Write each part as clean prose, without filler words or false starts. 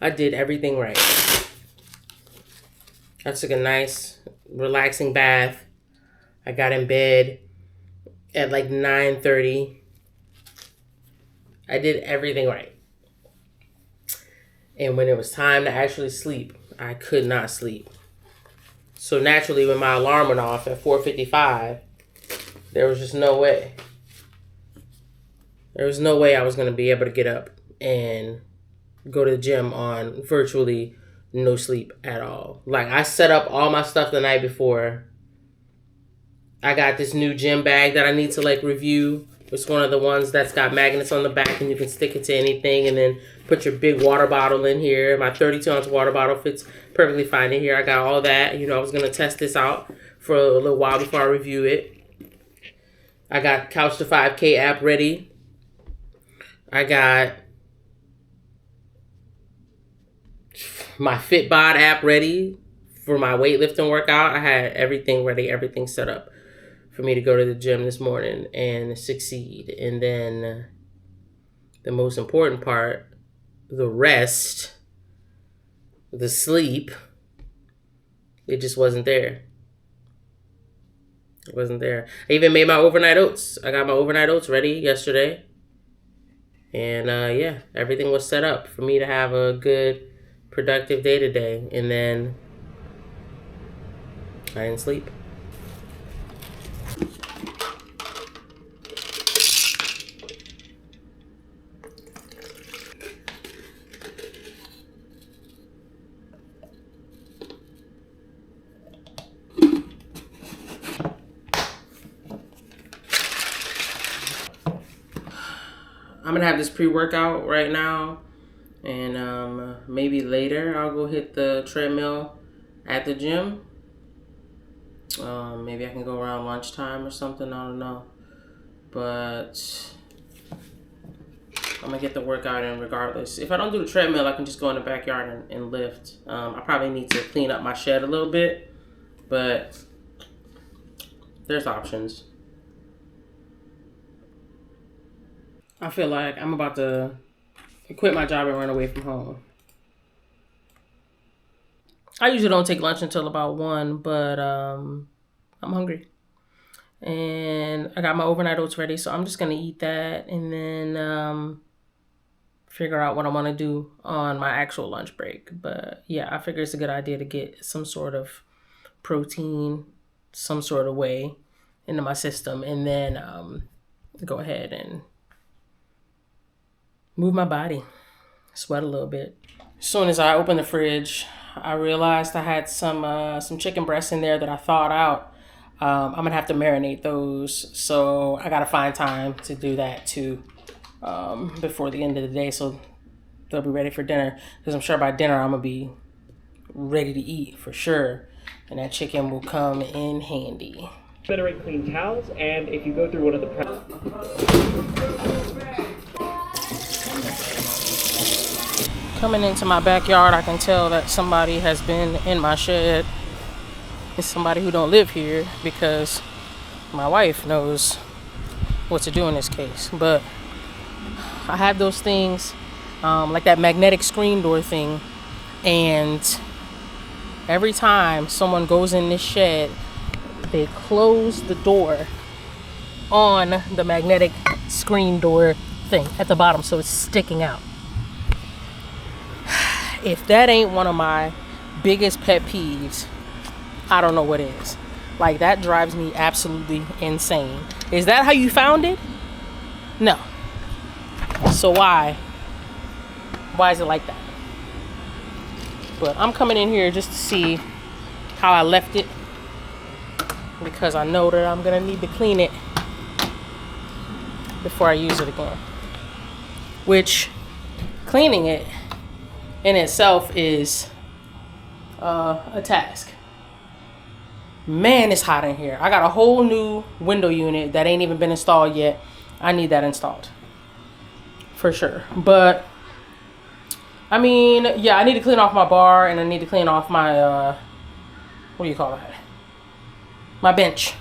I did everything right. I took a nice, relaxing bath. I got in bed at like 9:30. I did everything right. And when it was time to actually sleep, I could not sleep. So naturally, when my alarm went off at 4:55, there was just no way. There was no way I was going to be able to get up and go to the gym on virtually no sleep at all. Like, I set up all my stuff the night before. I got this new gym bag that I need to like review. It's one of the ones that's got magnets on the back and you can stick it to anything and then put your big water bottle in here. My 32-ounce water bottle fits perfectly fine in here. I got all that. You know, I was going to test this out for a little while before I review it. I got Couch to 5K app ready. I got my Fitbod app ready for my weightlifting workout. I had everything ready, everything set up for me to go to the gym this morning and succeed. And then the most important part, the rest, the sleep, it just wasn't there. It wasn't there. I even made my overnight oats. I got my overnight oats ready yesterday. And yeah, everything was set up for me to have a good, productive day today. And then I didn't sleep. I'm gonna have this pre-workout right now, and maybe later I'll go hit the treadmill at the gym. Maybe I can go around lunchtime or something, I don't know. But I'm gonna get the workout in regardless. If I don't do the treadmill, I can just go in the backyard and lift. I probably need to clean up my shed a little bit, but there's options. I feel like I'm about to quit my job and run away from home. I usually don't take lunch until about 1, but I'm hungry. And I got my overnight oats ready, so I'm just going to eat that and then figure out what I want to do on my actual lunch break. But yeah, I figure it's a good idea to get some sort of protein, some sort of way into my system, and then go ahead and move my body, sweat a little bit. As soon as I opened the fridge, I realized I had some chicken breasts in there that I thawed out. I'm gonna have to marinate those, so I gotta find time to do that too before the end of the day, so they'll be ready for dinner. Because I'm sure by dinner I'm gonna be ready to eat for sure, and that chicken will come in handy. Generate clean towels, and if you go through one of the Coming into my backyard, I can tell that somebody has been in my shed. It's somebody who don't live here because my wife knows what to do in this case. But I have those things, like that magnetic screen door thing. And every time someone goes in this shed, they close the door on the magnetic screen door thing at the bottom, so it's sticking out. If that ain't one of my biggest pet peeves, I don't know what is. Like, that drives me absolutely insane. Is that how you found it? No. So why is it like that? But I'm coming in here just to see how I left it, because I know that I'm gonna need to clean it before I use it again. Which, cleaning it in itself is a task. Man, it's hot in here. I got a whole new window unit that ain't even been installed yet. I need that installed for sure. But I mean, yeah, I need to clean off my bar, and I need to clean off my what do you call that? My bench.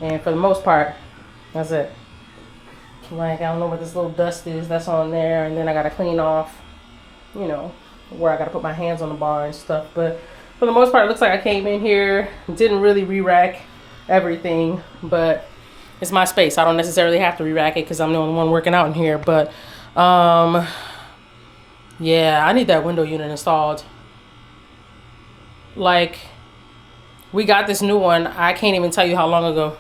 And for the most part, that's it. Like, I don't know what this little dust is that's on there, and then I gotta clean off, you know, where I gotta put my hands on the bar and stuff. But for the most part, it looks like I came in here, didn't really re-rack everything, but it's my space. I don't necessarily have to re-rack it because I'm the only one working out in here. But yeah, I need that window unit installed. Like, we got this new one. I can't even tell you how long ago.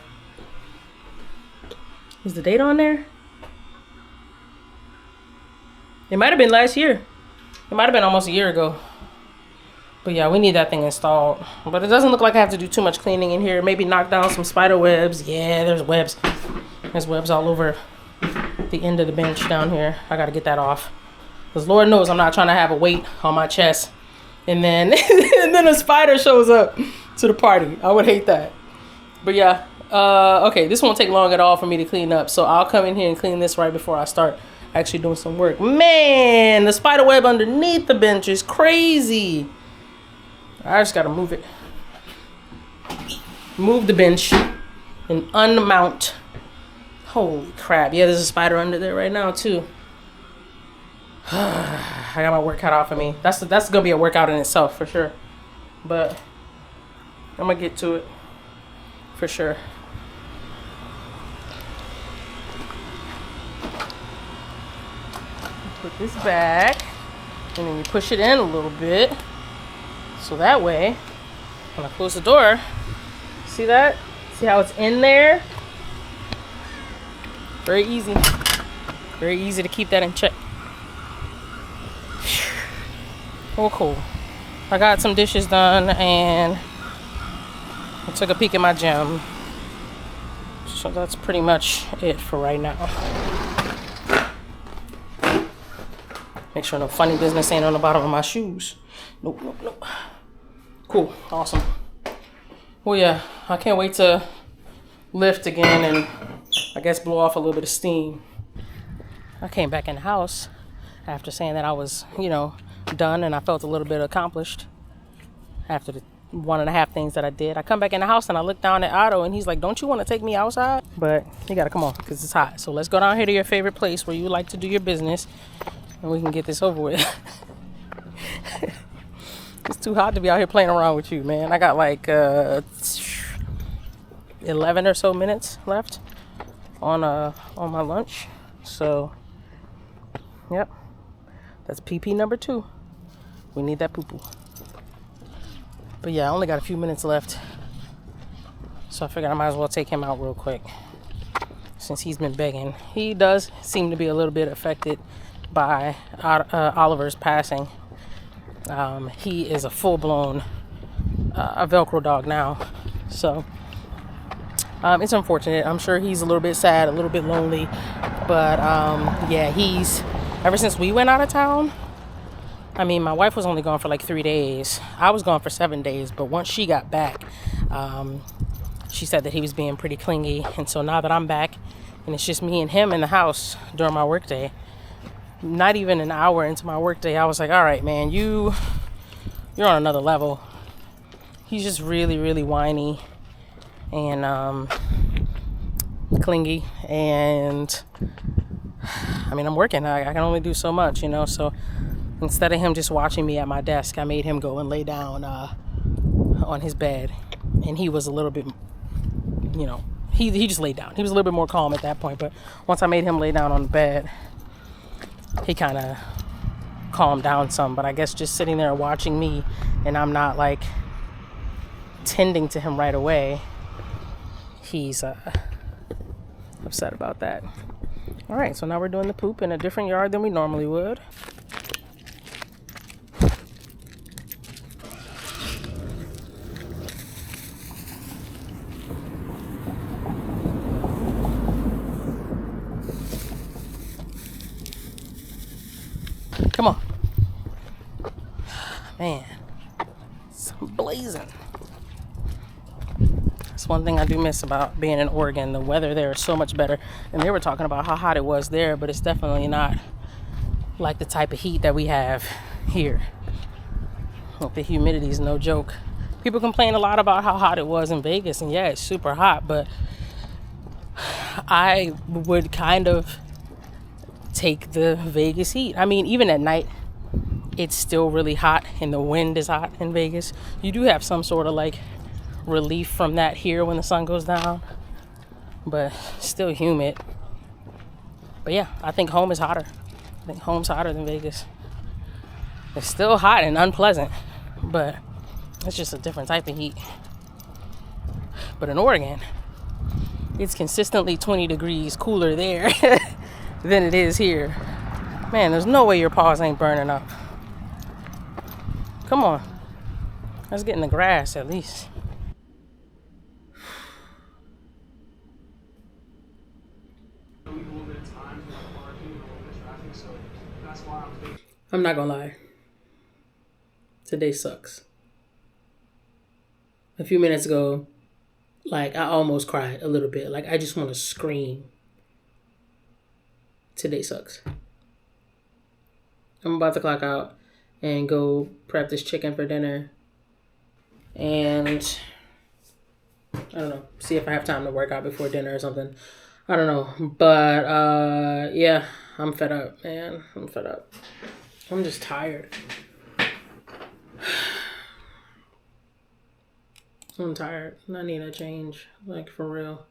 Is the date on there? It might have been last year. It might have been almost a year ago. But yeah, we need that thing installed. But it doesn't look like I have to do too much cleaning in here. Maybe knock down some spider webs. Yeah, there's webs. There's webs all over the end of the bench down here. I gotta get that off. Because Lord knows I'm not trying to have a weight on my chest. And then, and then a spider shows up to the party. I would hate that. But yeah, okay, this won't take long at all for me to clean up. So I'll come in here and clean this right before I start actually doing some work. Man, the spider web underneath the bench is crazy. I just gotta move it. Move the bench and unmount. Holy crap. Yeah, there's a spider under there right now too. I got my work cut out for me. That's gonna be a workout in itself for sure. But I'm gonna get to it for sure. Put this back and then you push it in a little bit. So that way, when I close the door, see that? See how it's in there? Very easy. Very easy to keep that in check. Oh, cool. I got some dishes done and I took a peek at my gym. So that's pretty much it for right now. Make sure no funny business ain't on the bottom of my shoes. Nope, nope, nope. Cool, awesome. Well, yeah, I can't wait to lift again and I guess blow off a little bit of steam. I came back in the house after saying that I was, done and I felt a little bit accomplished after the 1.5 things that I did. I come back in the house and I look down at Otto and he's like, don't you want to take me outside? But you gotta come on because it's hot. So let's go down here to your favorite place where you like to do your business and we can get this over with. It's too hot to be out here playing around with you, man. I got like 11 or so minutes left on my lunch. So, yep. That's PP number 2. We need that poo-poo. But yeah, I only got a few minutes left. So I figured I might as well take him out real quick. Since he's been begging. He does seem to be a little bit affected by Oliver's passing. He is a full-blown a Velcro dog now. So it's unfortunate. I'm sure he's a little bit sad, a little bit lonely. But yeah, he's... Ever since we went out of town, I mean, my wife was only gone for like 3 days. I was gone for 7 days, but once she got back, she said that he was being pretty clingy. And so now that I'm back, and it's just me and him in the house during my workday, not even an hour into my workday, I was like, all right, man, you're on another level. He's just really, really whiny and clingy. And I mean, I'm working. I can only do so much, so instead of him just watching me at my desk, I made him go and lay down on his bed. And he was a little bit, he just laid down. He was a little bit more calm at that point. But once I made him lay down on the bed, he kind of calmed down some. But I guess just sitting there watching me and I'm not like tending to him right away, he's upset about that. All right, so now we're doing the poop in a different yard than we normally would. Come on. Man, it's blazing. That's one thing I do miss about being in Oregon. The weather there is so much better. And they were talking about how hot it was there, but it's definitely not like the type of heat that we have here. Like the humidity is no joke. People complain a lot about how hot it was in Vegas, and yeah, it's super hot, but I would kind of take the Vegas heat. I mean, even at night, it's still really hot and the wind is hot in Vegas. You do have some sort of like relief from that here when the sun goes down, but still humid. But yeah, I think home is hotter. I think home's hotter than Vegas. It's still hot and unpleasant, but it's just a different type of heat. But in Oregon, it's consistently 20 degrees cooler there than it is here. Man, there's no way your paws ain't burning up. Come on. Let's get in the grass at least. I'm not gonna lie. Today sucks. A few minutes ago, like, I almost cried a little bit. Like, I just want to scream. Today sucks. I'm about to clock out and go prep this chicken for dinner. And I don't know, see if I have time to work out before dinner or something. I don't know. But yeah, I'm fed up, man. I'm fed up. I'm just tired. I'm tired. I need a change, like, for real.